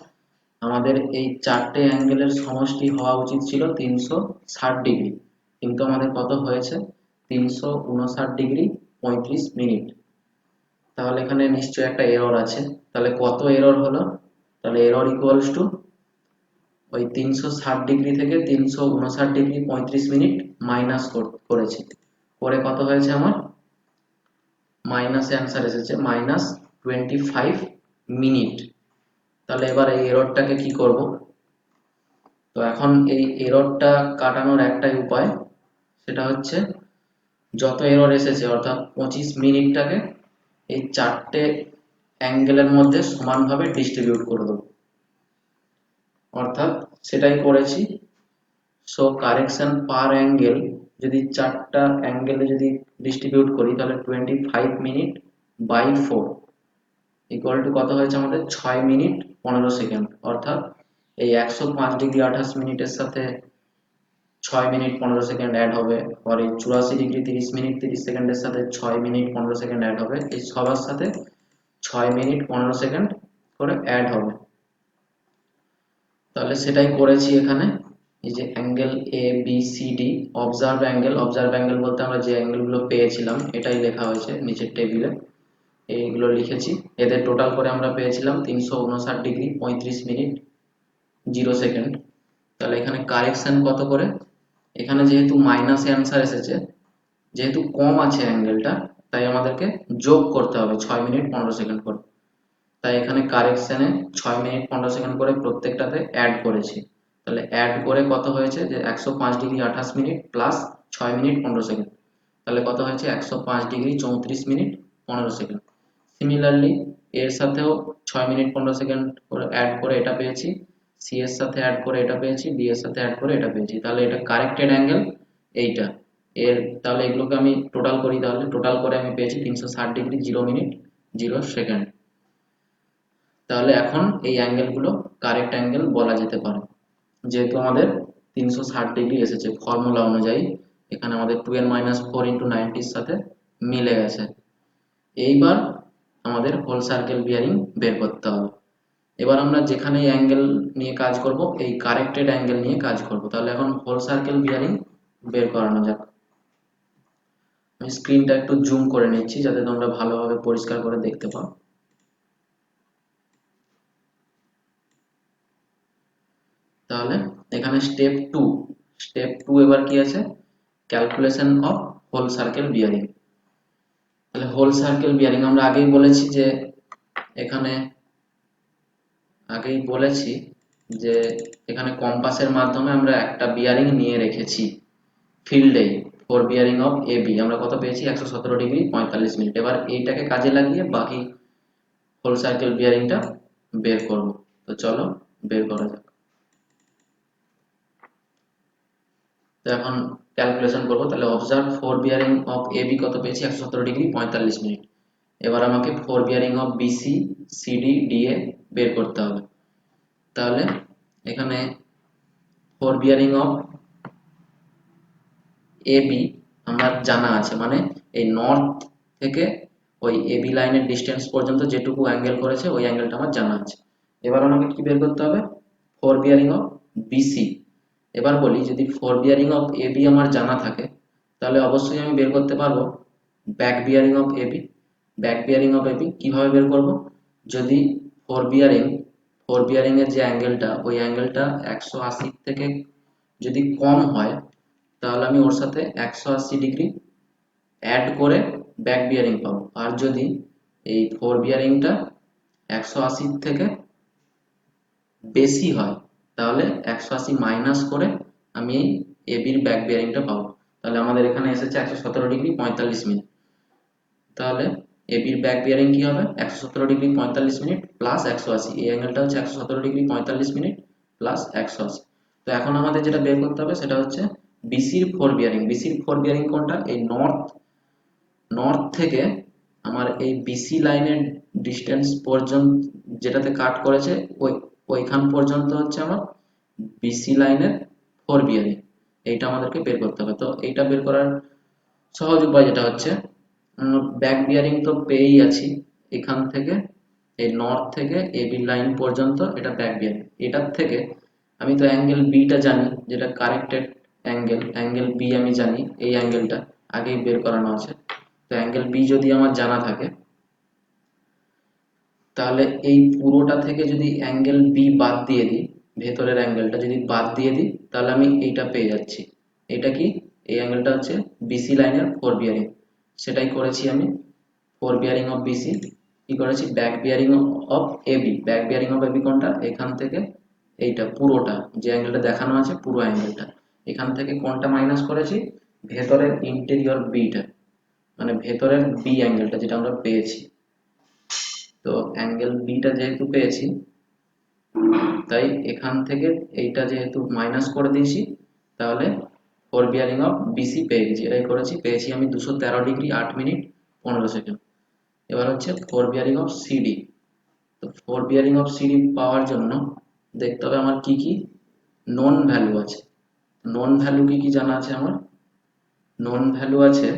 A: আমাদের এই চারটে অ্যাঙ্গেলের সমষ্টি হওয়া উচিত ছিল 360 ডিগ্রি, কিন্তু আমাদের কত হয়েছে 359 ডিগ্রি 35 মিনিট। তাহলে এখানে নিশ্চয়ই একটা এরর আছে। তাহলে কত এরর হলো, তাহলে এরর ইকুয়ালস টু ওই 360 ডিগ্রি থেকে 359 ডিগ্রি 35 মিনিট মাইনাস করেছি, করে কত হয়েছে আমার মাইনাসে অ্যান্সার এসেছে -25 মিনিট। তাহলে এবার এই এররটাকে কি করব, তো এখন এই এররটা কাটানোর একটাই উপায়, সেটা হচ্ছে যত এরর এসেছে অর্থাৎ 25 মিনিটটাকে এই চারটে অ্যাঙ্গেলের মধ্যে সমানভাবে ডিস্ট্রিবিউট করে দেবো। অর্থাৎ সেটাই করেছি। সো কারেকশন পার অ্যাঙ্গেল যদি চারটা অ্যাঙ্গেলে যদি ডিস্ট্রিবিউট করি তাহলে 25 মিনিট বাই 4 ইকুয়াল টু কত হয়েছে আমাদের 6 মিনিট 15 সেকেন্ড। অর্থাৎ এই 105 ডিগ্রি 28 মিনিটের সাথে 6 মিনিট 15 সেকেন্ড অ্যাড হবে, আর এই 84 ডিগ্রি 30 মিনিট 30 সেকেন্ডের সাথে 6 মিনিট 15 সেকেন্ড অ্যাড হবে, এই সবার সাথে 6 মিনিট 15 সেকেন্ড করে অ্যাড হবে। তাহলে সেটাই করেছি এখানে। এই যে angle A B C D, observe angle, observe angle বলতে আমরা যে অ্যাঙ্গেলগুলো পেয়েছিলাম এটাই লেখা হয়েছে নিচের টেবিলে, এইগুলো লিখেছি। এদের টোটাল করে আমরা পেয়েছিলাম 359 ডিগ্রি 35 মিনিট 0 সেকেন্ড। তাহলে এখানে কারেকশন কত করে, এখানে যেহেতু মাইনাস অ্যান্সার এসেছে, যেহেতু কম আছে অ্যাঙ্গেলটা, তাই আমাদেরকে যোগ করতে হবে 6 মিনিট 15 সেকেন্ড করে। তাই এখানে কারেকশনে 6 মিনিট 15 সেকেন্ড করে প্রত্যেকটাতে অ্যাড করেছি। তাহলে অ্যাড করে কত হয়েছে যে 105 degree 28 minute plus 6 minute 15 second, তাহলে কত হয়েছে 105 ডিগ্রি 34 মিনিট 15 সেকেন্ড। সিমিলারলি এর সাথেও 6 মিনিট 15 সেকেন্ড করে অ্যাড করে এটা পেয়েছি, সি এর সাথে অ্যাড করে এটা পেয়েছি, ডি এর সাথে অ্যাড করে এটা পেয়েছি। তাহলে এটা কারেক্টেড অ্যাঙ্গেল এইটা এর। তাহলে এগুলোকে আমি টোটাল করি, তাহলে টোটাল করে আমি পেয়েছি 360 ডিগ্রি 0 মিনিট 0 সেকেন্ড। তাহলে এখন এই অ্যাঙ্গেলগুলো কারেক্ট অ্যাঙ্গেল বলা যেতে পারে, যেহেতু আমাদের 360 ডিগ্রি এসেছে ফর্মুলা অনুযায়ী। এখানে আমাদের 2n-4 × 90 সাথে মিলে গেছে। এইবার আমাদের হোল সার্কেল বিয়ারিং বের করতে হবে। এবার আমরা যেখানে অ্যাঙ্গেল নিয়ে কাজ করব এই কারেক্টেড অ্যাঙ্গেল নিয়ে কাজ করব। তাহলে এখন হোল সার্কেল বিয়ারিং বের করানো যাক। আমি স্ক্রিনটা একটু জুম করে নিচ্ছি যাতে তোমরা ভালোভাবে পরিষ্কার করে দেখতে পাও। তাহলে এখানে স্টেপ 2 এবার কি আছে, calculation of whole circle bearing. তাহলে হোল সার্কেল বিয়ারিং আমরা আগেই বলেছি যে এখানে কম্পাসের মাধ্যমে আমরা একটা বিয়ারিং নিয়ে রেখেছি ফিল্ডে, 4 বিয়ারিং অফ এ বি আমরা কত পেয়েছি 117 ডিগ্রি 45 মিনিট। এবার এইটাকে কাজে লাগিয়ে বাকি হোল সার্কেল বিয়ারিংটা বের করব। তো চলো বের করা যাক। তো এখন ক্যালকুলেশন করব। তাহলে observe 4 bearing of A B কত পেয়েছি 117 ডিগ্রি 45 মিনিট। এবার আমাকে 4 bearing of BC CD DA বের করতে হবে। তাহলে এখানে 4 বিয়ারিং অফ এ বি আমার জানা আছে, মানে এই নর্থ থেকে ওই এ বি লাইনের ডিস্টেন্স পর্যন্ত যেটুকু অ্যাঙ্গেল করেছে ওই অ্যাঙ্গেলটা আমার জানা আছে। এবার আমাকে কি বের করতে হবে? Fore bearing of BC. এবার বলি, যদি fore bearing of A B আমার জানা থাকে তাহলে অবশ্যই আমি বের করতে পারবো back bearing of A B. Back bearing of A B কীভাবে বের করব? যদি ফোর বিয়ারিং ফোর বিয়ারিং এর যে অ্যাঙ্গেলটা ওই অ্যাঙ্গেলটা 180 থেকে যদি কম হয় তাহলে আমি ওর সাথে 180 ডিগ্রি অ্যাড করে ব্যাক বিয়ারিং পাবো। আর যদি এই ফোর বিয়ারিংটা 180 থেকে বেশি হয় তাহলে 180 মাইনাস করে আমি এই এবির ব্যাক বিয়ারিংটা পাবো। তাহলে আমাদের এখানে এসেছে 117 ডিগ্রি 45 মিনিট। তাহলে এবির ব্যাক বিয়ারিং কি হবে? 117 ডিগ্রি 45 মিনিট প্লাস 180। এই অ্যাঙ্গেলটা হচ্ছে 117 ডিগ্রি 45 মিনিট প্লাস 180। তো এখন আমাদের যেটা বের করতে হবে সেটা হচ্ছে বিসির ফোর বিয়ারিং। বিসির ফোর বিয়ারিং কোনটা? এই নর্থ থেকে আমার এই বিসি লাইনের ডিস্টেন্স পর্যন্ত যেটাতে কাট করেছে ওইখান পর্যন্ত হচ্ছে আমার বিসি লাইনের ফোর বিয়ারিং। এইটা আমাদেরকে বের করতে হবে। তো এইটা বের করার সহজ উপায় যেটা হচ্ছে, ব্যাক বিয়ারিং তো পেয়েই আছি, এখান থেকে এই নর্থ থেকে এবি লাইন পর্যন্ত এটা ব্যাক বিয়ারিং। এটার থেকে আমি তো অ্যাঙ্গেল বিটা জানি, যেটা কারেক্টেড অ্যাঙ্গেল বি আমি জানি, এই অ্যাঙ্গেলটা আগেই বের করানো আছে। তো অ্যাঙ্গেল বি যদি আমার জানা থাকে তাহলে এই পুরোটা থেকে যদি অ্যাঙ্গেল বি বাদ দিয়ে দিই, ভেতরের অ্যাঙ্গেলটা যদি বাদ দিয়ে দিই তাহলে আমি এইটা পেয়ে যাচ্ছি। এটা কি? এই অ্যাঙ্গেলটা হচ্ছে বিসি লাইনের ফোর বিয়ারিং। সেটাই করেছি আমি। ফোর বিয়ারিং অফ বিসি কি করেছি? Back bearing of AB. Back bearing of AB কোনটা? এখান থেকে এইটা পুরোটা যে অ্যাঙ্গেলটা দেখানো আছে পুরো অ্যাঙ্গেলটা, এখান থেকে কোনটা মাইনাস করেছি? ভেতরের ইন্টেরিয়র বিটা, মানে ভেতরের বি অ্যাঙ্গেলটা যেটা আমরা পেয়েছি। তো অ্যাঙ্গেল বিটা যেহেতু পেয়েছি তাই এখান থেকে এইটা যেহেতু মাইনাস করে দিয়েছি তাহলে ফোর বিয়ারিং অফ বিসি পেয়ে গেছি। এটাই করেছি, পেয়েছি আমি 213 ডিগ্রি 8 মিনিট 15 সেকেন্ড। এবার হচ্ছে ফোর বিয়ারিং অফ সিডি। তো ফোর বিয়ারিং অফ সিডি পাওয়ার জন্য দেখতে হবে আমার কি কি নন ভ্যালু আছে। নন ভ্যালু কি কি জানা আছে আমার? নন ভ্যালু আছে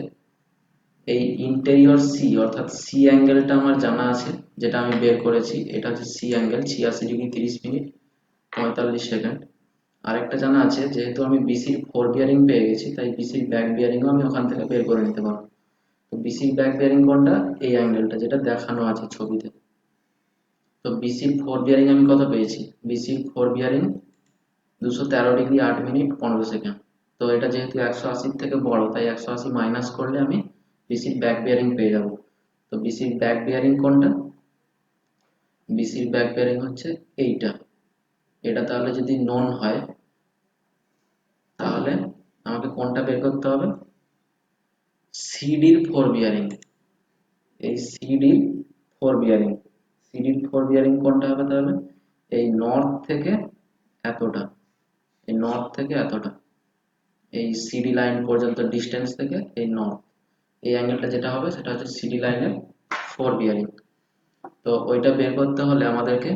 A: এই ইন্টেরিয়র সি, অর্থাৎ সি অ্যাঙ্গেলটা আমার জানা আছে, যেটা আমি বের করেছি। এটা হচ্ছে C angle 86 degree 30 minute 45 second. আরেকটা জানা আছে, যেহেতু আমি বিসির ফোর বিয়ারিং পেয়ে গেছি তাই বিসির ব্যাক বিয়ারিংও আমি ওখান থেকে বের করে নিতে পারবো। তো বিসির ব্যাক বিয়ারিং কোনটা? এই অ্যাঙ্গেলটা যেটা দেখানো আছে ছবিতে। তো বিসির ফোর বিয়ারিং আমি কত পেয়েছি? বিসির fore bearing 213 degree 8 minute 15 second. তো এটা যেহেতু 180 থেকে বড় তাই 180 মাইনাস করলে আমি বিসির ব্যাক বিয়ারিং পেয়ে যাব। তো বিসির ব্যাক বিয়ারিং কোনটা? বিসির ব্যাক বিয়ারিং হচ্ছে এইটা। এটা তাহলে যদি নন হয় তাহলে আমাকে কোনটা বের করতে হবে? সিডির ফোর বিয়ারিং। এই সিডির ফোর বিয়ারিং, সিডির ফোর বিয়ারিং কোনটা হবে তাহলে? এই নর্থ থেকে এতটা, এই নর্থ থেকে এতটা, এই সিডি লাইন পর্যন্ত ডিস্টেন্স থেকে এই নর্থ, এই অ্যাঙ্গেলটা যেটা হবে সেটা হচ্ছে সিডি লাইনের ফোর বিয়ারিং। তো ওইটা বের করতে হলে আমাদেরকে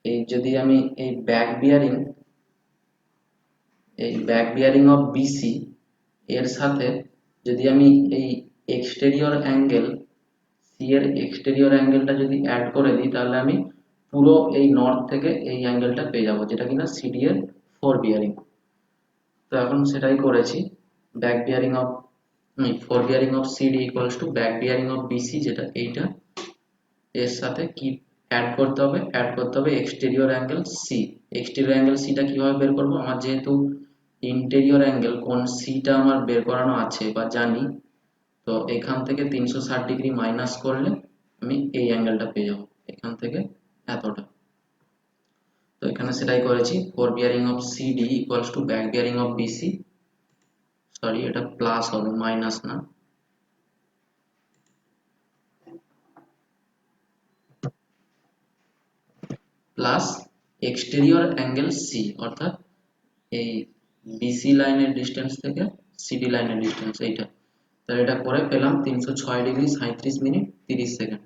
A: এই যদি আমি এই ব্যাক বিয়ারিং অফ বিসি এর সাথে যদি আমি এই এক্সটেরিয়র অ্যাঙ্গেল সি এর এক্সটেরিয়র অ্যাঙ্গেলটা যদি অ্যাড করে দিই তাহলে আমি পুরো এই নর্থ থেকে এই অ্যাঙ্গেলটা পেয়ে যাবো, যেটা কিনা সিডি এর ফোর বিয়ারিং। তো এখন সেটাই করেছি। Back bearing of fore bearing of CD equals to back bearing of BC, যেটা এইটা, এর সাথে কি অ্যাড করতে হবে? অ্যাড করতে হবে exterior angle C. Exterior angle সিটা কিভাবে বের করবো? আমার যেহেতু ইন্টেরিয়র অ্যাঙ্গেল কোন সিটা আমার বের করানো আছে বা জানি, তো এখান থেকে 360 ডিগ্রি মাইনাস করলে আমি এই অ্যাঙ্গেলটা পেয়ে যাবো, এখান থেকে এতটা। তো এখানে সেটাই করেছি। Fore bearing of CD equals to back bearing of BC, sorry এটা প্লাস হবে মাইনাস না, প্লাস এক্সটেরিয়র অ্যাঙ্গেল সি, অর্থাৎ এই বিসি লাইনের ডিস্টেন্স থেকে সিডি লাইনের ডিস্টেন্স এইটা। তাহলে এটা করে পেলাম 306 ডিগ্রি 37 মিনিট 30 সেকেন্ড।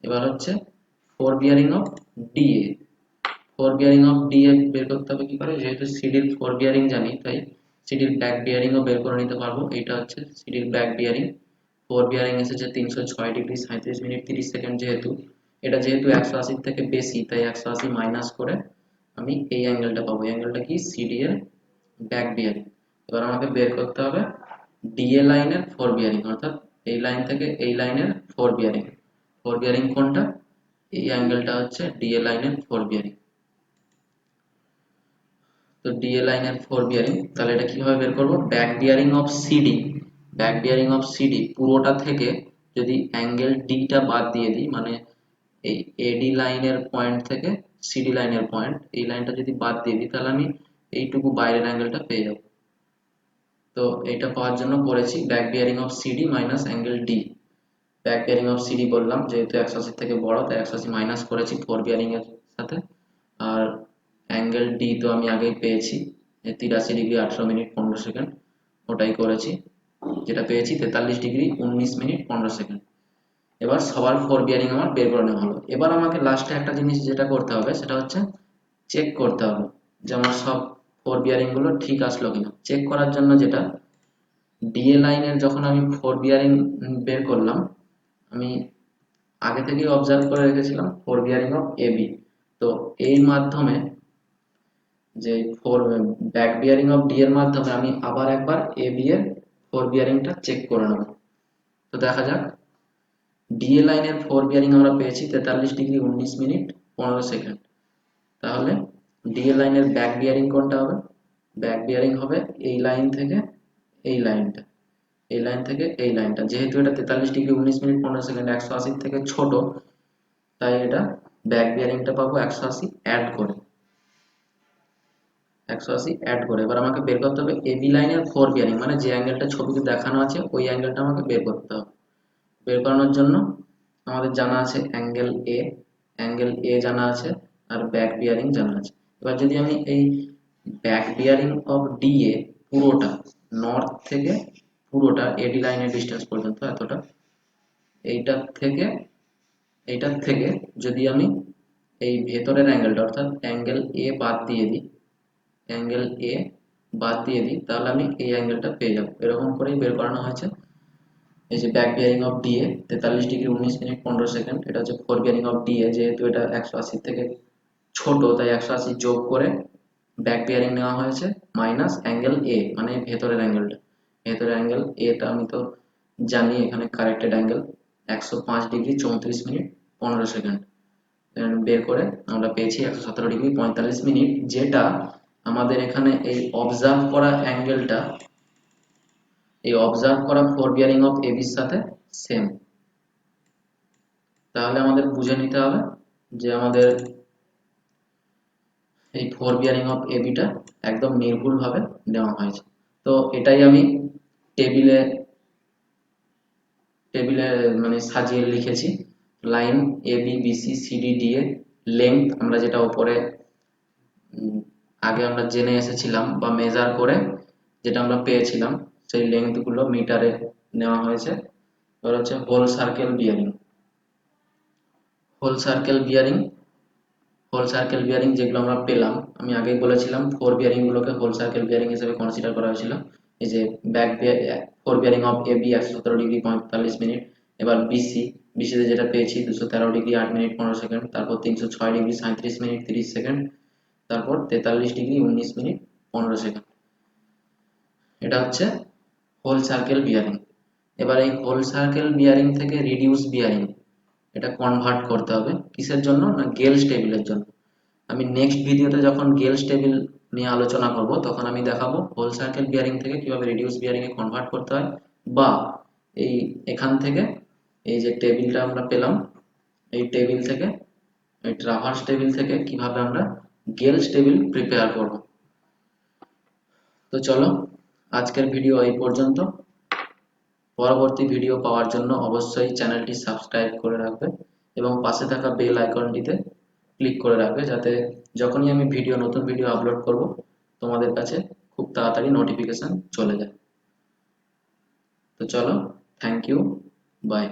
A: এবার হচ্ছে four bearing of DA. Four bearing of DA বের করতে হবে কি করে? যেহেতু সিডির ফোর বিয়ারিং জানি তাই সিডির ব্যাক বিয়ারিংও বের করে নিতে পারবো। এটা হচ্ছে সিডির ব্যাক বিয়ারিং, ফোর বিয়ারিং এসেছে 306°37' 30" যেহেতু এটা যেহেতু 180 থেকে বেশি, তাই 180 মাইনাস করে আমি এই অ্যাঙ্গেলটা পাবো। এই অ্যাঙ্গেলটা কি? সিডি এর ব্যাক বিয়ারিং। এবার আমাকে বের করতে হবে ডিএ লাইনের ফোর বিয়ারিং, অর্থাৎ এই লাইন থেকে এই লাইনের ফোর বিয়ারিং। ফোর বিয়ারিং কোনটা? এই অ্যাঙ্গেলটা হচ্ছে ডিএ লাইনের ফোর বিয়ারিং। তো ডিএ লাইনের ফোর বিয়ারিং, তাহলে এটা কিভাবে বের করব? Back bearing of CD, back bearing of CD পুরোটা থেকে যদি অ্যাঙ্গেল ডিটা বাদ দিয়ে দিই, মানে এই এডি লাইনের পয়েন্ট থেকে সিডি লাইনের পয়েন্ট, এই লাইনটা যদি বাদ দিয়ে দিই, তাহলে আমি এইটুকু বাইরের অ্যাঙ্গেলটা পেয়ে যাব। তো এটা পাওয়ার জন্য করেছি back bearing of CD minus angle D. Back bearing of CD বললাম, যেহেতু 180 থেকে বড় তাই 180 মাইনাস করেছি ফোর বিয়ারিং এর সাথে। আর অ্যাঙ্গেল ডি তো আমি আগেই পেয়েছি, 83°18' 15" ওটাই করেছি, যেটা পেয়েছি 43°19' 15". এবার সবার ফোর বিয়ারিং আমার বের করে নেওয়া হলো। এবার আমাকে লাস্টে একটা জিনিস যেটা করতে হবে সেটা হচ্ছে চেক করতে হবে যে আমার সব ফোর বিয়ারিং গুলো ঠিক আসলো কিনা। চেক করার জন্য যেটা, ডিএ লাইনের যখন আমি ফোর বিয়ারিং বের করলাম, আমি আগে থেকেই অবজার্ভ করে রেখেছিলাম ফোর বিয়ারিং অফ এবি। তো এই মাধ্যমে যে four back bearing of D এর মাধ্যমে আমি আবার একবার এবি এর ফোর বিয়ারিংটা চেক করে নেব। তো দেখা যাক, ডিএ লাইনের ফোর বিয়ারিং আমরা পেয়েছি 43°19' 15". তাহলে ডিএ লাইনের ব্যাক বিয়ারিং কোনটা হবে? ব্যাক বিয়ারিং হবে এই লাইন থেকে এই লাইনটা, এই লাইন থেকে এই লাইনটা। যেহেতু এটা 43°19' 15" 180 থেকে ছোট, তাই এটা ব্যাক বিয়ারিংটা পাবো 180 অ্যাড করে, 180 অ্যাড করে। এবার আমাকে বের করতে হবে এবি লাইনের ফোর বিয়ারিং, মানে যে অ্যাঙ্গেলটা ছবিতে দেখানো আছে ওই অ্যাঙ্গেলটা আমাকে বের করতে হবে। বের করানোর জন্য আমাদের জানা আছে অ্যাঙ্গেল এ, অ্যাঙ্গেল এ জানা আছে, আর ব্যাক বিয়ারিং জানা আছে। এবার যদি আমি এই back bearing of D A পুরোটা নর্থ থেকে পুরোটা এডি লাইনের ডিস্টেন্স পর্যন্ত এতটা, এইটার থেকে যদি আমি এই ভেতরের অ্যাঙ্গেলটা অর্থাৎ অ্যাঙ্গেল এ বাদ দিয়ে দিই, অ্যাঙ্গেল এ বাদ দিয়ে দিই, তাহলে আমি এই অ্যাঙ্গেলটা পেয়ে যাবো। এরকম করেই বের করানো হয়েছে। এই যে back bearing of D A 43°19' 15", এটা হচ্ছে four bearing of D A. যেহেতু এটা 180 থেকে ছোট তাই 180 যোগ করে ব্যাক বিয়ারিং নেওয়া হয়েছে মাইনাস অ্যাঙ্গেল এ, মানে ভেতরের অ্যাঙ্গেলটা। ভেতরের অ্যাঙ্গেল এটা আমি তো জানি, এখানে কারেক্টেড অ্যাঙ্গেল 105°34' 15". বের করে আমরা পেয়েছি 117°45', যেটা আমাদের এখানে এই অবজার্ভ করা অ্যাঙ্গেলটা, এই অবজার্ভ করা ফোর বিয়ারিং অফ এবির সাথে সেম। তাহলে আমাদের বুঝে নিতে হবে যে আমাদের এই ফোর বিয়ারিং অফ এবিটা একদম নির্ভুল ভাবে নেওয়া হয়েছে। তো এটাই আমি টেবিলে টেবিলে মানে সাজিয়ে লিখেছি। Line A B B C C D D A length আমরা যেটা উপরে আগে আমরা জেনে এসেছিলাম বা মেজার করে যেটা আমরা পেয়েছিলাম, সেই লেংথ গুলো মিটারে নেওয়া হয়েছে। এবার হচ্ছে whole circle bearing. Whole circle bearing, whole circle bearing যেগুলো আমরা পেলাম, আমি আগেই বলেছিলাম ফোর বিয়ারিং গুলোকে হোল সার্কেল বিয়ারিং হিসেবে কনসিডার করা হয়েছিল। এই যে back fore bearing of A B 117°45'। এবার বিসি, বিসিতে যেটা পেয়েছি 213°8' 15". তারপর 306°37' 30", তারপর 43°19' 15". এটা হচ্ছে হোল সার্কেল বিয়ারিং। এবার এই হোল সার্কেল বিয়ারিং থেকে রিডিউস বিয়ারিং এটা কনভার্ট করতে হবে কিসের জন্য? না গেলস টেবিলের জন্য। আমি নেক্সট ভিডিওতে যখন গেলস টেবিল নিয়ে আলোচনা করব তখন আমি দেখাবো হোল সার্কেল বিয়ারিং থেকে কিভাবে রিডিউস বিয়ারিং এ কনভার্ট করতে হয়, বা এই এখান থেকে এই যে টেবিলটা আমরা পেলাম, এই টেবিল থেকে, এই ট্রাভার্স টেবিল থেকে কিভাবে আমরা গেলস টেবিল প্রিপেয়ার করব। তো চলো আজকের ভিডিও এই পর্যন্ত। পরবর্তী ভিডিও পাওয়ার জন্য অবশ্যই চ্যানেলটি সাবস্ক্রাইব করে রাখবে এবং পাশে থাকা বেল আইকনটিতে ক্লিক করে রাখবে, যাতে যখনই আমি নতুন ভিডিও আপলোড করব তোমাদের কাছে খুব তাড়াতাড়ি নোটিফিকেশন চলে যায়। তো চলো, থ্যাংক ইউ, বাই।